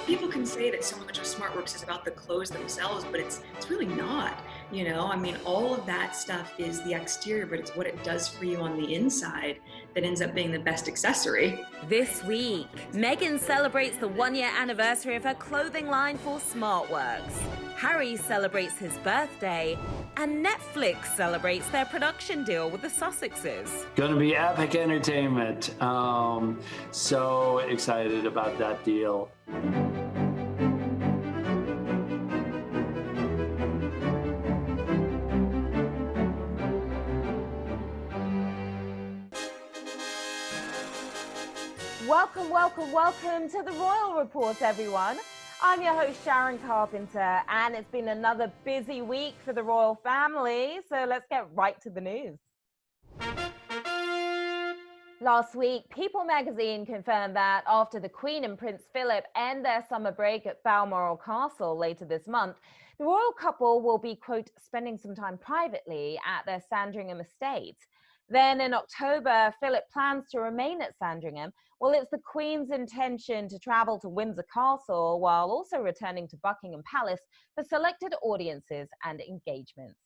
People can say that so much of SmartWorks is about the clothes themselves, but it's really not. I mean, all of that stuff is the exterior, but it's what it does for you on the inside that ends up being the best accessory. This week, Meghan celebrates the one-year anniversary of her clothing line for SmartWorks. Harry celebrates his birthday, and Netflix celebrates their production deal with the Sussexes. Going to be epic entertainment. So excited about that deal. Welcome to the Royal Report, everyone. I'm your host, Sharon Carpenter, and it's been another busy week for the royal family, so let's get right to the news. Last week, People magazine confirmed that after the Queen and Prince Philip end their summer break at Balmoral Castle later this month, the royal couple will be, quote, spending some time privately at their Sandringham estate. Then in October, Philip plans to remain at Sandringham, while it's the Queen's intention to travel to Windsor Castle while also returning to Buckingham Palace for selected audiences and engagements.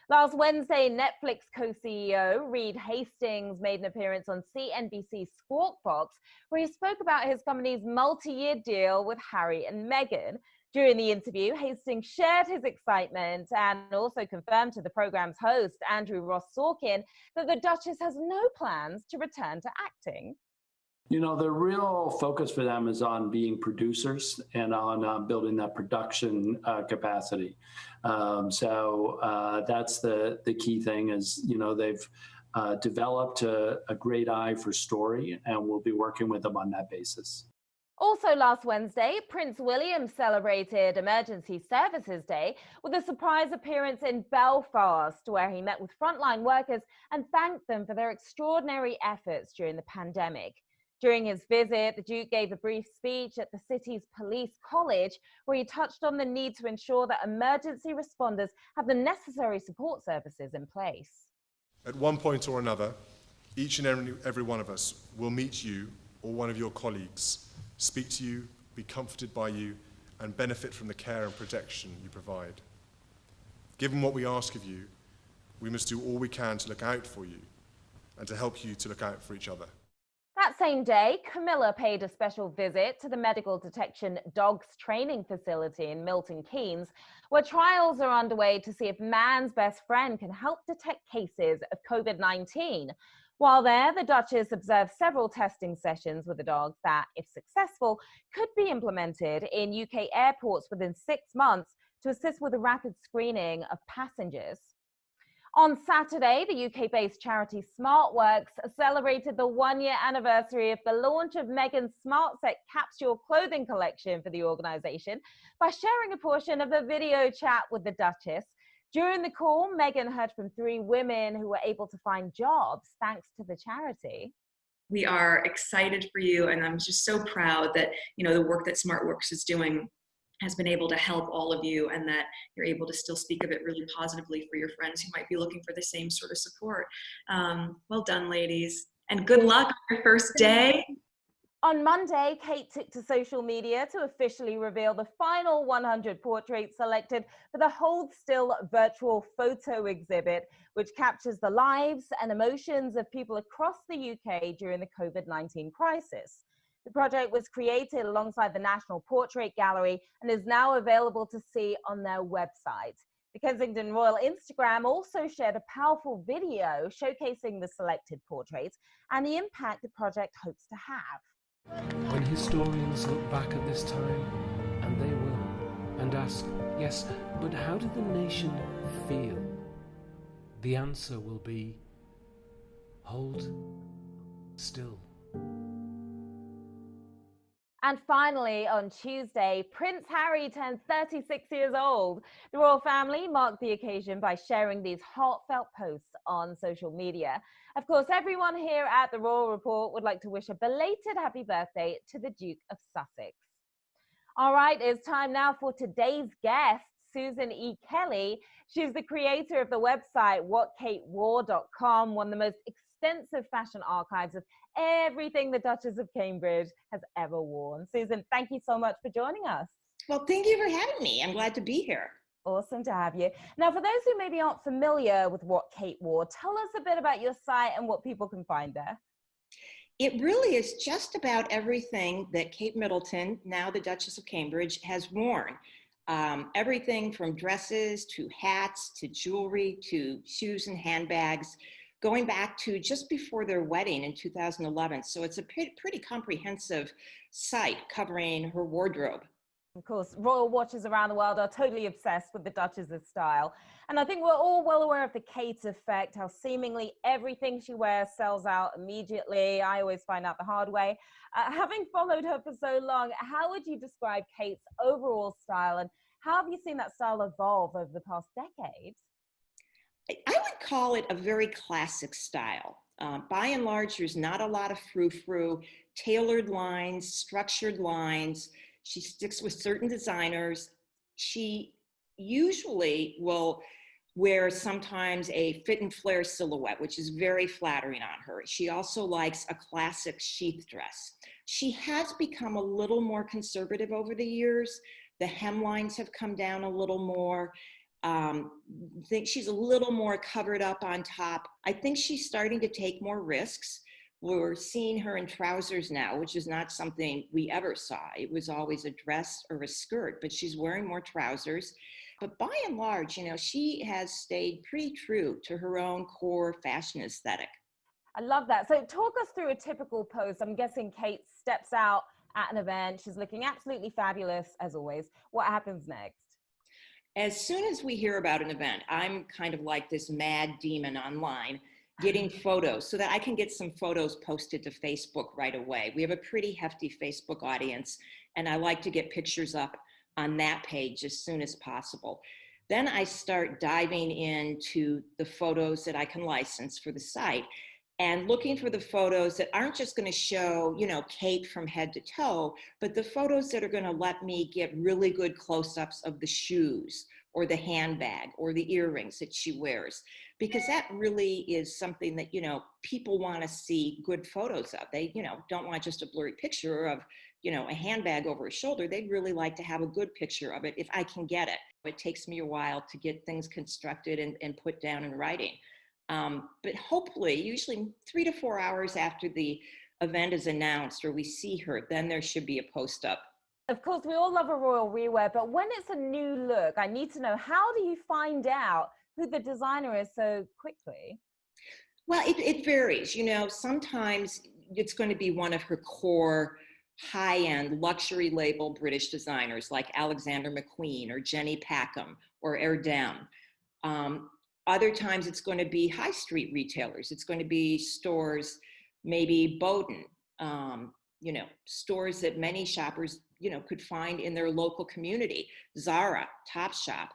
Last Wednesday, Netflix co-CEO Reed Hastings made an appearance on CNBC's Squawk Box, where he spoke about his company's multi-year deal with Harry and Meghan. During the interview, Hastings shared his excitement and also confirmed to the program's host, Andrew Ross Sorkin, that the Duchess has no plans to return to acting. The real focus for them is on being producers and on building that production capacity. So that's the key thing is, they've developed a great eye for story, and we'll be working with them on that basis. Also last Wednesday, Prince William celebrated Emergency Services Day with a surprise appearance in Belfast, where he met with frontline workers and thanked them for their extraordinary efforts during the pandemic. During his visit, the Duke gave a brief speech at the city's police college, where he touched on the need to ensure that emergency responders have the necessary support services in place. At one point or another, each and every one of us will meet you or one of your colleagues, speak to you, be comforted by you, and benefit from the care and protection you provide. Given what we ask of you, we must do all we can to look out for you and to help you to look out for each other. That same day, Camilla paid a special visit to the Medical Detection Dogs Training Facility in Milton Keynes, where trials are underway to see if man's best friend can help detect cases of COVID-19. While there, the Duchess observed several testing sessions with the dogs that, if successful, could be implemented in UK airports within 6 months to assist with the rapid screening of passengers. On Saturday, the UK-based charity SmartWorks celebrated the one-year anniversary of the launch of Meghan's SmartSet capsule clothing collection for the organisation by sharing a portion of a video chat with the Duchess. During the call, Meghan heard from 3 women who were able to find jobs thanks to the charity. We are excited for you, and I'm just so proud that, the work that SmartWorks is doing has been able to help all of you, and that you're able to still speak of it really positively for your friends who might be looking for the same sort of support. Well done, ladies, and good luck on your first day. On Monday, Kate took to social media to officially reveal the final 100 portraits selected for the Hold Still virtual photo exhibit, which captures the lives and emotions of people across the UK during the COVID-19 crisis. The project was created alongside the National Portrait Gallery and is now available to see on their website. The Kensington Royal Instagram also shared a powerful video showcasing the selected portraits and the impact the project hopes to have. When historians look back at this time, and they will, and ask, yes, but how did the nation feel? The answer will be, hold still. And finally, on Tuesday, Prince Harry turned 36 years old. The royal family marked the occasion by sharing these heartfelt posts on social media. Of course, everyone here at the Royal Report would like to wish a belated happy birthday to the Duke of Sussex. All right, it's time now for today's guest, Susan E. Kelley. She's the creator of the website whatkatewore.com, one of the most extensive fashion archives of everything the Duchess of Cambridge has ever worn. Susan, thank you so much for joining us. Well, thank you for having me. I'm glad to be here. Awesome to have you. Now, for those who maybe aren't familiar with what Kate wore, tell us a bit about your site and what people can find there. It really is just about everything that Kate Middleton, now the Duchess of Cambridge, has worn. Everything from dresses to hats to jewelry to shoes and handbags, going back to just before their wedding in 2011. So it's a pretty comprehensive site covering her wardrobe. Of course, royal watchers around the world are totally obsessed with the Duchess's style. And I think we're all well aware of the Kate effect, how seemingly everything she wears sells out immediately. I always find out the hard way. Having followed her for so long, how would you describe Kate's overall style, and how have you seen that style evolve over the past decade? I would call it a very classic style. By and large, there's not a lot of frou-frou, tailored lines, structured lines. She sticks with certain designers. She usually will wear sometimes a fit and flare silhouette, which is very flattering on her. She also likes a classic sheath dress. She has become a little more conservative over the years. The hemlines have come down a little more. I think she's a little more covered up on top. I think she's starting to take more risks. We're seeing her in trousers now, which is not something we ever saw. It was always a dress or a skirt, but she's wearing more trousers. But by and large, you know, she has stayed pretty true to her own core fashion aesthetic. I love that. So talk us through a typical pose. I'm guessing Kate steps out at an event. She's looking absolutely fabulous, as always. What happens next? As soon as we hear about an event, I'm kind of like this mad demon online, getting photos so that I can get some photos posted to Facebook right away. We have a pretty hefty Facebook audience, and I like to get pictures up on that page as soon as possible. Then I start diving into the photos that I can license for the site and looking for the photos that aren't just going to show, you know, Kate from head to toe, but the photos that are going to let me get really good close-ups of the shoes or the handbag or the earrings that she wears, because that really is something that, you know, people want to see good photos of. They, you know, don't want just a blurry picture of, you know, a handbag over a shoulder. They'd really like to have a good picture of it if I can get it. It takes me a while to get things constructed and put down in writing. But hopefully, usually 3 to 4 hours after the event is announced or we see her, then there should be a post up. Of course, we all love a royal rewear, but when it's a new look, I need to know, how do you find out who the designer is so quickly? Well, it varies. You know, sometimes it's going to be one of her core high-end luxury label British designers like Alexander McQueen or Jenny Packham or Erdem. Other times it's going to be high street retailers. It's going to be stores, maybe Bowden, you know, stores that many shoppers, you know, could find in their local community, Zara, Topshop.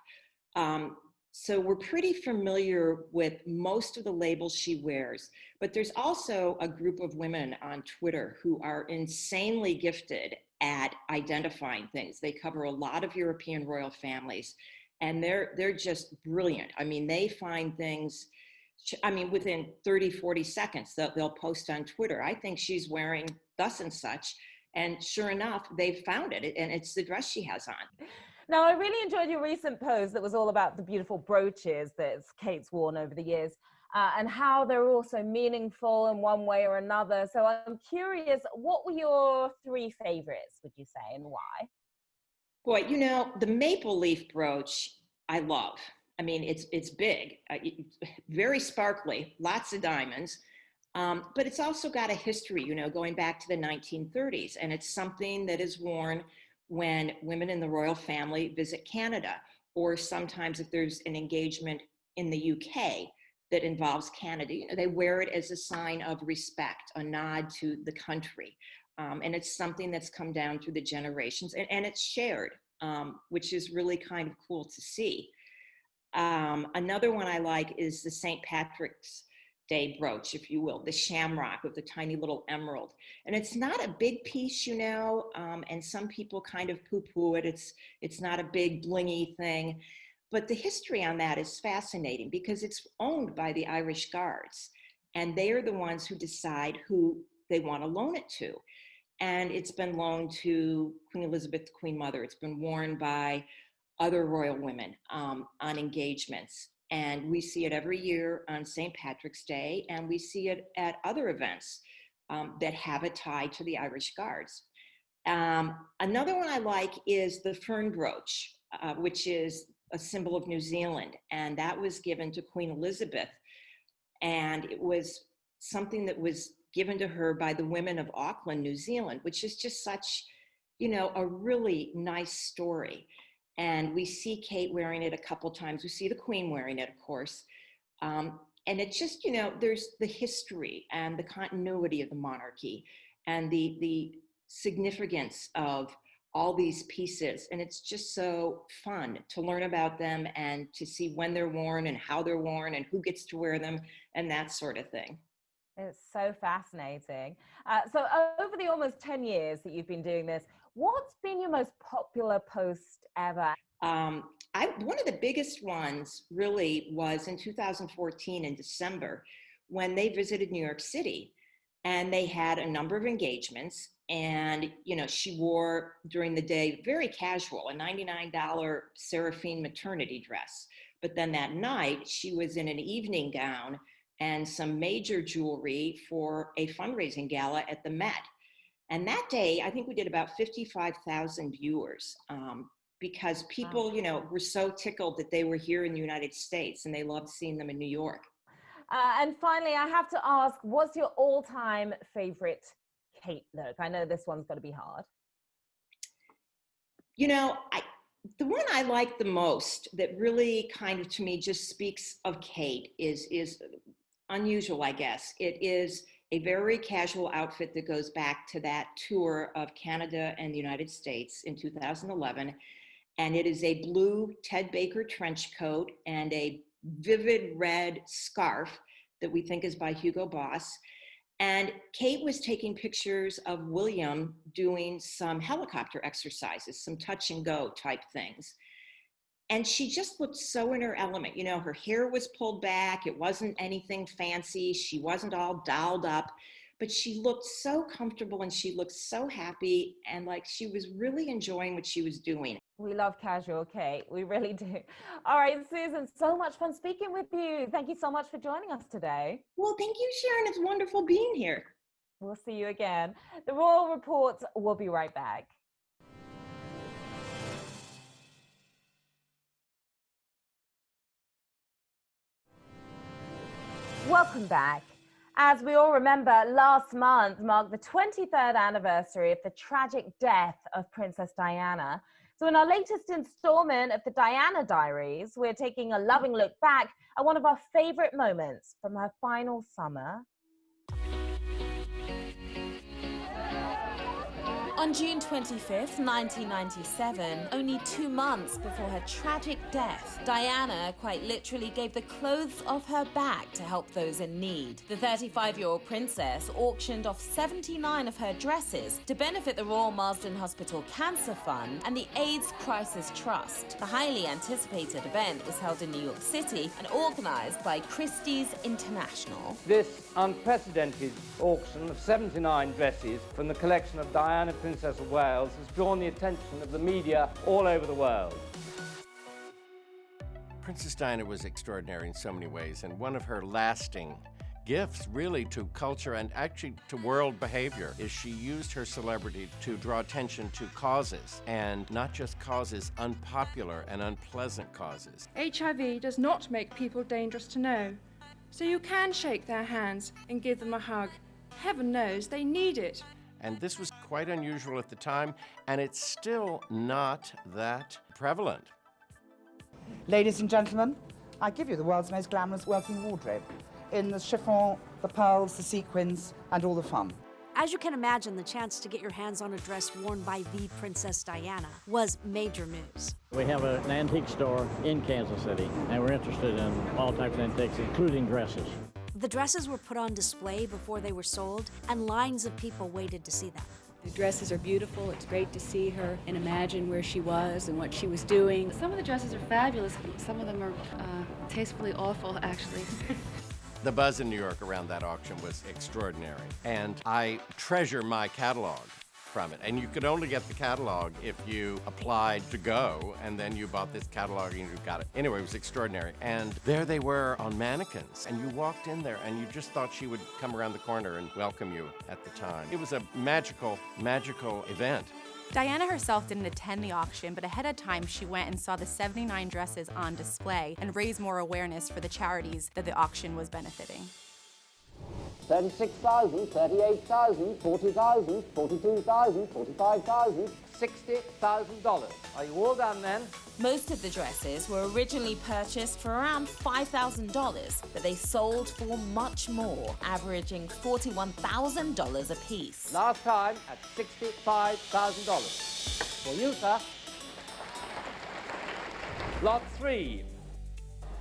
So we're pretty familiar with most of the labels she wears, but there's also a group of women on Twitter who are insanely gifted at identifying things. They cover a lot of European royal families, and they're just brilliant. I mean, they find things, I mean, within 30, 40 seconds, they'll post on Twitter, I think she's wearing thus and such. And sure enough, they found it, and it's the dress she has on. Now, I really enjoyed your recent post that was all about the beautiful brooches that Kate's worn over the years, and how they're also meaningful in one way or another. So I'm curious, what were your 3 favorites, would you say, and why? Boy, you know, the maple leaf brooch, I love. I mean, it's big, very sparkly, lots of diamonds, but it's also got a history, you know, going back to the 1930s, and it's something that is worn when women in the royal family visit Canada, or sometimes if there's an engagement in the UK that involves Canada, you know, they wear it as a sign of respect, a nod to the country. And it's something that's come down through the generations, and it's shared, which is really kind of cool to see. Another one I like is the St. Patrick's Day brooch, if you will, the shamrock with the tiny little emerald. And it's not a big piece, you know, and some people kind of poo-poo it. It's not a big blingy thing. But the history on that is fascinating because it's owned by the Irish Guards. And they are the ones who decide who they want to loan it to. And it's been loaned to Queen Elizabeth, the Queen Mother. It's been worn by other royal women on engagements. And we see it every year on St. Patrick's Day, and we see it at other events that have a tie to the Irish Guards. Another one I like is the fern brooch, which is a symbol of New Zealand, and that was given to Queen Elizabeth. And it was something that was given to her by the women of Auckland, New Zealand, which is just such, a really nice story. And we see Kate wearing it a couple times. We see the Queen wearing it, of course. And it's just, there's the history and the continuity of the monarchy and the significance of all these pieces. And it's just so fun to learn about them and to see when they're worn and how they're worn and who gets to wear them and that sort of thing. It's so fascinating. So over the almost 10 years that you've been doing this, what's been your most popular post ever? One of the biggest ones really was in 2014 in December when they visited New York City, and they had a number of engagements. And, she wore during the day, very casual, a $99 Seraphine maternity dress. But then that night she was in an evening gown and some major jewelry for a fundraising gala at the Met. And that day, I think we did about 55,000 viewers because people, were so tickled that they were here in the United States and they loved seeing them in New York. And finally, I have to ask, what's your all-time favorite Kate look? I know this one's got to be hard. The one I like the most that really kind of to me just speaks of Kate is unusual, I guess. It is a very casual outfit that goes back to that tour of Canada and the United States in 2011. And it is a blue Ted Baker trench coat and a vivid red scarf that we think is by Hugo Boss. And Kate was taking pictures of William doing some helicopter exercises, some touch and go type things. And she just looked so in her element. Her hair was pulled back. It wasn't anything fancy. She wasn't all dolled up, but she looked so comfortable and she looked so happy and like she was really enjoying what she was doing. We love casual Kate. We really do. All right, Susan, so much fun speaking with you. Thank you so much for joining us today. Well, thank you, Sharon. It's wonderful being here. We'll see you again. The Royal Report will be right back. Welcome back. As we all remember, last month marked the 23rd anniversary of the tragic death of Princess Diana. So in our latest installment of the Diana Diaries, we're taking a loving look back at one of our favorite moments from her final summer. On June 25th, 1997, only 2 months before her tragic death, Diana quite literally gave the clothes off her back to help those in need. The 35-year-old princess auctioned off 79 of her dresses to benefit the Royal Marsden Hospital Cancer Fund and the AIDS Crisis Trust. The highly anticipated event was held in New York City and organized by Christie's International. This unprecedented auction of 79 dresses from the collection of Diana, Princess of Wales, has drawn the attention of the media all over the world. Princess Diana was extraordinary in so many ways, and one of her lasting gifts really to culture and actually to world behavior is she used her celebrity to draw attention to causes, and not just causes, unpopular and unpleasant causes. HIV does not make people dangerous to know, so you can shake their hands and give them a hug. Heaven knows they need it. And this was quite unusual at the time, and it's still not that prevalent. Ladies and gentlemen, I give you the world's most glamorous working wardrobe, in the chiffon, the pearls, the sequins, and all the fun. As you can imagine, the chance to get your hands on a dress worn by the Princess Diana was major news. We have an antique store in Kansas City, and we're interested in all types of antiques, including dresses. The dresses were put on display before they were sold, and lines of people waited to see them. The dresses are beautiful. It's great to see her and imagine where she was and what she was doing. Some of the dresses are fabulous. Some of them are tastefully awful, actually. The buzz in New York around that auction was extraordinary, and I treasure my catalog from it. And you could only get the catalog if you applied to go, and then you bought this catalog and you got it. Anyway, it was extraordinary. And there they were on mannequins, and you walked in there and you just thought she would come around the corner and welcome you at the time. It was a magical, magical event. Diana herself didn't attend the auction, but ahead of time she went and saw the 79 dresses on display and raised more awareness for the charities that the auction was benefiting. 36,000, 38,000, 40,000, 42,000, 45,000, $60,000. Are you all done then? Most of the dresses were originally purchased for around $5,000, but they sold for much more, averaging $41,000 a piece. Last time at $65,000. For you, sir. Lot 3.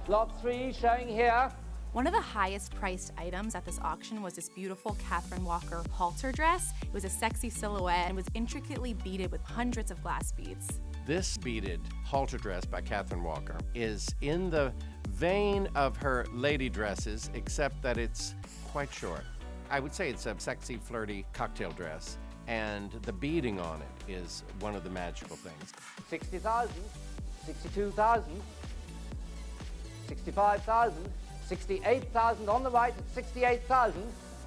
Lot 3 showing here. One of the highest priced items at this auction was this beautiful Catherine Walker halter dress. It was a sexy silhouette and was intricately beaded with hundreds of glass beads. This beaded halter dress by Catherine Walker is in the vein of her lady dresses, except that it's quite short. I would say it's a sexy, flirty cocktail dress, and the beading on it is one of the magical things. 60,000, 62,000, 65,000, 68,000 on the right at 68,000.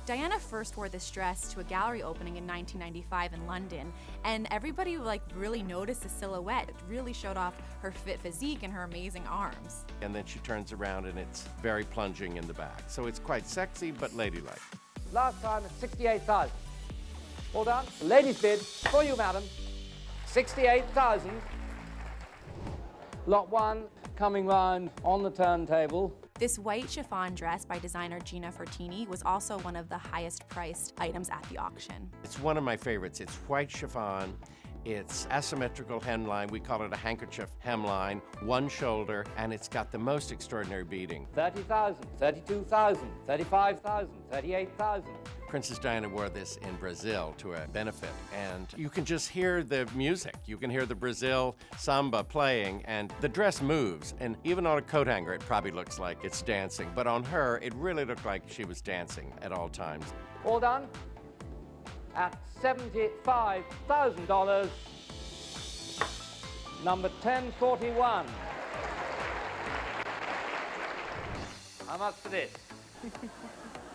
Diana first wore this dress to a gallery opening in 1995 in London, and everybody really noticed the silhouette. It really showed off her fit physique and her amazing arms. And then she turns around and it's very plunging in the back. So it's quite sexy but ladylike. Last time at 68,000. All done. Ladies bid for you, madam. 68,000. Lot 1 coming round on the turntable. This white chiffon dress by designer Gina Fortini was also one of the highest priced items at the auction. It's one of my favorites. It's white chiffon. It's asymmetrical hemline. We call it a handkerchief hemline, one shoulder, and it's got the most extraordinary beading. 30,000, 32,000, 35,000, 38,000. Princess Diana wore this in Brazil to a benefit, and you can just hear the music. You can hear the Brazil samba playing, and the dress moves, and even on a coat hanger it probably looks like it's dancing, but on her it really looked like she was dancing at all times. All done at $75,000. Number 1041. How much for this?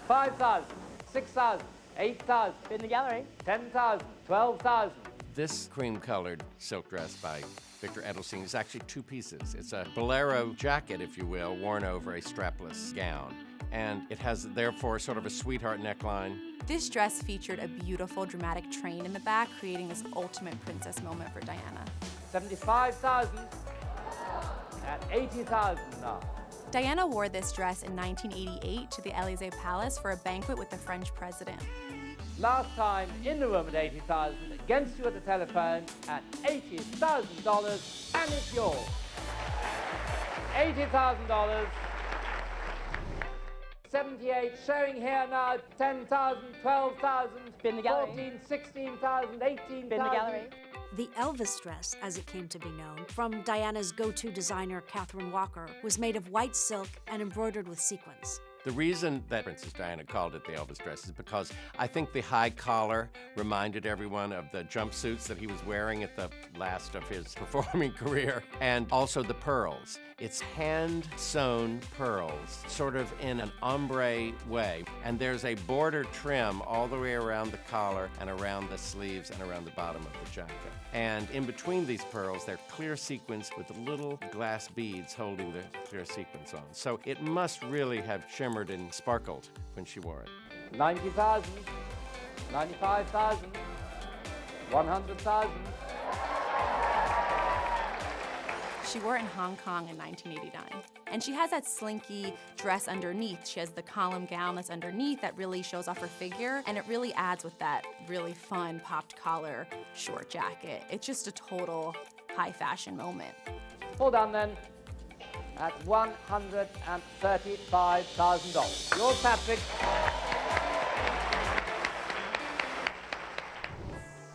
5,000. 6,000, 8,000. In the gallery. 10,000, 12,000. This cream-colored silk dress by Victor Edelstein is actually two pieces. It's a bolero jacket, if you will, worn over a strapless gown. And it has, therefore, sort of a sweetheart neckline. This dress featured a beautiful dramatic train in the back, creating this ultimate princess moment for Diana. 75,000 at 80,000 now. Diana wore this dress in 1988 to the Élysée Palace for a banquet with the French president. Last time in the room at 80,000, against you at the telephone at $80,000, and it's yours. $80,000. 78 showing here now, 10,000, 12,000, 14, 16,000, 18,000. The gallery. The Elvis dress, as it came to be known, from Diana's go-to designer, Catherine Walker, was made of white silk and embroidered with sequins. The reason that Princess Diana called it the Elvis dress is because I think the high collar reminded everyone of the jumpsuits that he was wearing at the last of his performing career, and also the pearls. It's hand-sewn pearls, sort of in an ombre way, and there's a border trim all the way around the collar and around the sleeves and around the bottom of the jacket. And in between these pearls, they're clear sequins with little glass beads holding the clear sequins on. So it must really have shimmered and sparkled when she wore it. 90,000, 95,000, 100,000. She wore it in Hong Kong in 1989. And she has that slinky dress underneath. She has the column gown that's underneath that really shows off her figure, and it really adds with that really fun popped collar short jacket. It's just a total high fashion moment. Hold on then. At $135,000. Yours, Patrick.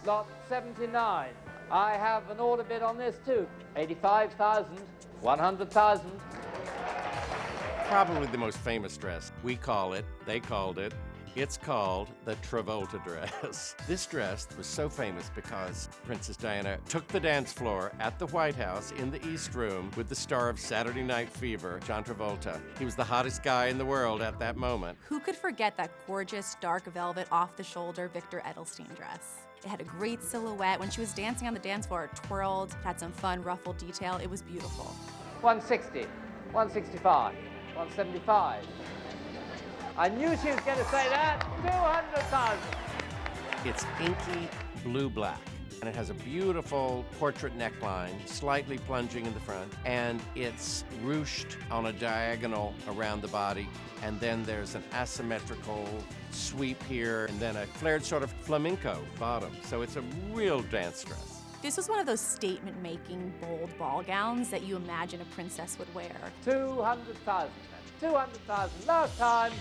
Lot 79. I have an order bid on this too. 85,000, 100,000, probably the most famous dress. We call it, they called it, it's called the Travolta dress. This dress was so famous because Princess Diana took the dance floor at the White House in the East Room with the star of Saturday Night Fever, John Travolta. He was the hottest guy in the world at that moment. Who could forget that gorgeous dark velvet off-the-shoulder Victor Edelstein dress? It had a great silhouette. When she was dancing on the dance floor, it twirled, it had some fun ruffled detail. It was beautiful. 160, 165, 175. I knew she was going to say that. 200,000. It's inky blue-black, and it has a beautiful portrait neckline, slightly plunging in the front, and it's ruched on a diagonal around the body, and then there's an asymmetrical sweep here, and then a flared sort of flamenco bottom. So it's a real dance dress. This was one of those statement-making, bold ball gowns that you imagine a princess would wear. 200,000. 200,000. Last time,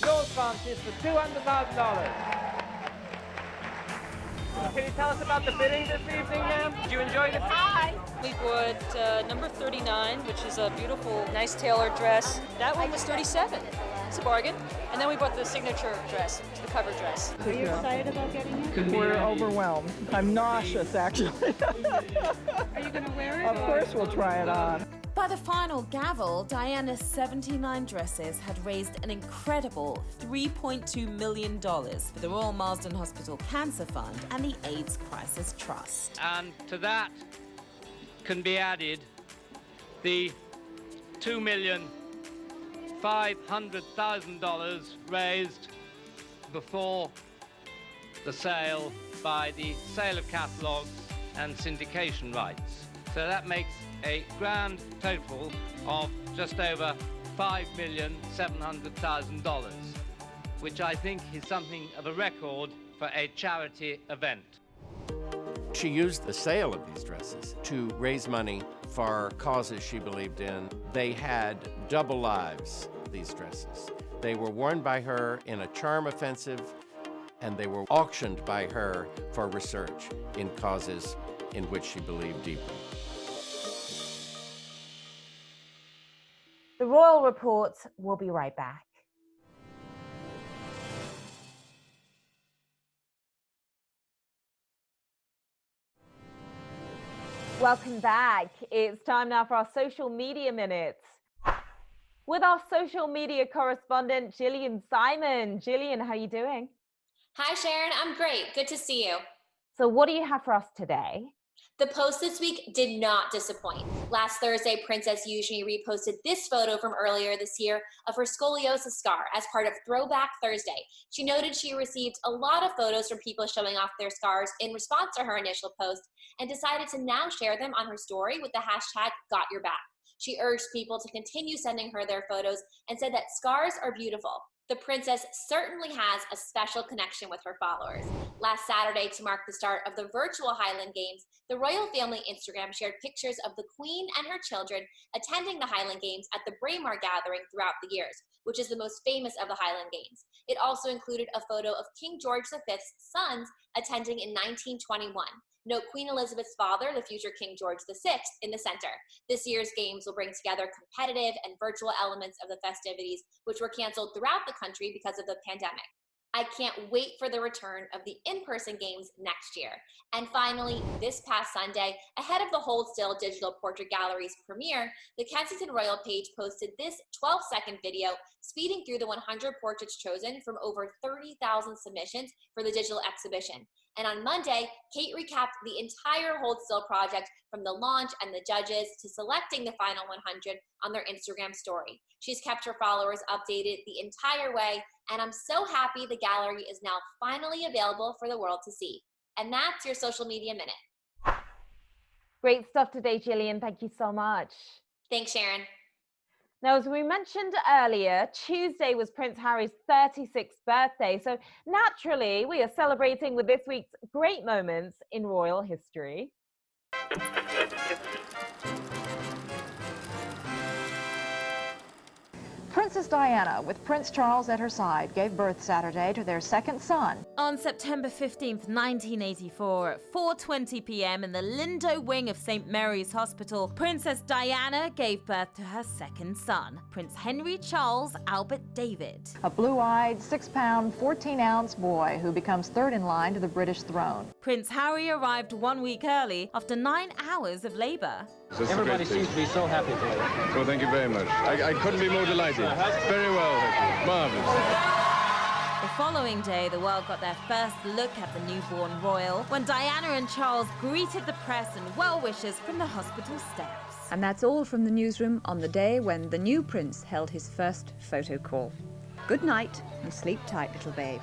your advantage for $200,000. Can you tell us about the bidding this evening, ma'am? Did you enjoy the Hi. We bought number 39, which is a beautiful, nice tailored dress. That one was 37. It's a bargain. And then we bought the signature dress, the cover dress. Are you excited about getting it? We're overwhelmed. I'm nauseous, actually. Are you going to wear it? Of course we'll try it on. By the final gavel, Diana's 79 dresses had raised an incredible $3.2 million for the Royal Marsden Hospital Cancer Fund and the AIDS Crisis Trust. And to that can be added the $2,500,000 raised before the sale by the sale of catalogues and syndication rights. So that makes a grand total of just over $5,700,000, which I think is something of a record for a charity event. She used the sale of these dresses to raise money for causes she believed in. They had double lives, these dresses. They were worn by her in a charm offensive, and they were auctioned by her for research in causes in which she believed deeply. The Royal Report will be right back. Welcome back. It's time now for our social media minutes with our social media correspondent, Gillian Simon. Gillian, how are you doing? Hi, Sharon. I'm great. Good to see you. So what do you have for us today? The post this week did not disappoint. Last Thursday, Princess Eugenie reposted this photo from earlier this year of her scoliosis scar as part of Throwback Thursday. She noted she received a lot of photos from people showing off their scars in response to her initial post and decided to now share them on her story with the hashtag #GotYourBack. She urged people to continue sending her their photos and said that scars are beautiful. The princess certainly has a special connection with her followers. Last Saturday, to mark the start of the virtual Highland Games, the royal family Instagram shared pictures of the Queen and her children attending the Highland Games at the Braemar Gathering throughout the years, which is the most famous of the Highland Games. It also included a photo of King George V's sons attending in 1921. Note Queen Elizabeth's father, the future King George VI, in the center. This year's games will bring together competitive and virtual elements of the festivities, which were canceled throughout the country because of the pandemic. I can't wait for the return of the in-person games next year. And finally, this past Sunday, ahead of the Hold Still Digital Portrait Gallery's premiere, the Kensington Royal page posted this 12-second video speeding through the 100 portraits chosen from over 30,000 submissions for the digital exhibition. And on Monday, Kate recapped the entire Hold Still project from the launch and the judges to selecting the final 100 on their Instagram story. She's kept her followers updated the entire way, and I'm so happy the gallery is now finally available for the world to see. And that's your social media minute. Great stuff today, Gillian. Thank you so much. Thanks, Sharon. Now, as we mentioned earlier, Tuesday was Prince Harry's 36th birthday. So naturally, we are celebrating with this week's great moments in royal history. Princess Diana, with Prince Charles at her side, gave birth Saturday to their second son. On September 15th, 1984, at 4:20 p.m. in the Lindo wing of St. Mary's Hospital, Princess Diana gave birth to her second son, Prince Henry Charles Albert David. A blue-eyed, 6-pound, 14-ounce boy who becomes third in line to the British throne. Prince Harry arrived 1 week early after 9 hours of labor. Everybody seems to be so happy for you. Well, thank you very much. I couldn't be more delighted. Very well, marvelous. The following day, the world got their first look at the newborn royal when Diana and Charles greeted the press and well-wishers from the hospital steps. And that's all from the newsroom on the day when the new prince held his first photo call. Good night and sleep tight, little babe.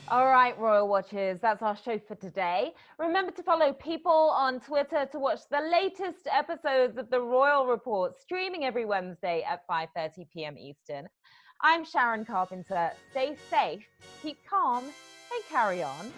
All right, Royal Watchers, that's our show for today. Remember to follow People on Twitter to watch the latest episodes of The Royal Report, streaming every Wednesday at 5:30 p.m. Eastern. I'm Sharon Carpenter. Stay safe, keep calm, and carry on.